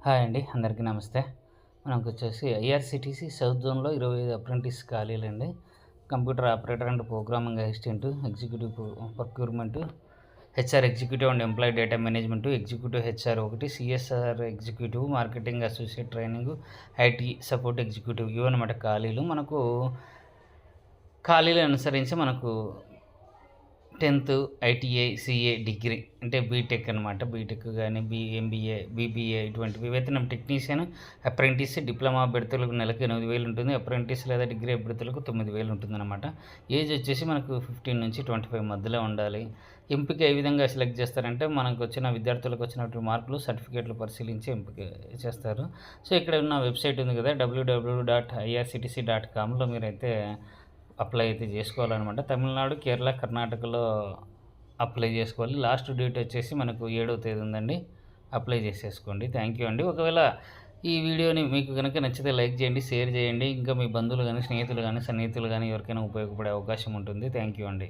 Hi అండి, అందరికీ నమస్తే. మనకొచ్చేసి ఐఆర్‌సీటీసీ సౌత్ జోన్‌లో 25 అప్రెంటిస్ ఖాళీలండి. Computer operator and programming assistant, executive procurement, HR executive and employee data management, executive HR 1, CSR executive, marketing associate training, IT support executive ఇవన్నమాట ఖాళీలు. ఖాళీలు అనుసరించి మనకు 10th ఐటీఐ, సీఏ, డిగ్రీ అంటే బీటెక్ అనమాట. BTech కానీ ఎంబీఏ, బీబీఏ ఇటువంటివి. వేతనం టెక్నీషియన్, అప్రెంటిస్, డిప్లొమా అభ్యర్థులకు నెలకు 8,000 ఉంటుంది. అప్రెంటిస్ లేదా డిగ్రీ అభ్యర్థులకు 9,000 ఉంటుందన్నమాట. ఏజ్ వచ్చేసి మనకు 15 నుంచి 25 మధ్యలో ఉండాలి. ఎంపిక ఏ విధంగా సెలెక్ట్ చేస్తారంటే మనకు వచ్చిన విద్యార్థులకు వచ్చినటువంటి మార్కులు, సర్టిఫికేట్లు పరిశీలించి ఎంపిక చేస్తారు. సో ఇక్కడ ఉన్న వెబ్సైట్ ఉంది కదా, www.irctc.comలో మీరైతే అప్లై అయితే చేసుకోవాలన్నమాట. తమిళనాడు, కేరళ, కర్ణాటకలో అప్లై చేసుకోవాలి. లాస్ట్ డేట్ వచ్చేసి మనకు 7వ తేదీ ఉందండి. అప్లై చేసేసుకోండి. థ్యాంక్ యూ అండి. ఒకవేళ ఈ వీడియోని మీకు కనుక నచ్చితే లైక్ చేయండి, షేర్ చేయండి. ఇంకా మీ బంధువులు కానీ, స్నేహితులు కానీ, సన్నిహితులు కానీ ఎవరికైనా ఉపయోగపడే అవకాశం ఉంటుంది. థ్యాంక్ యూ అండి.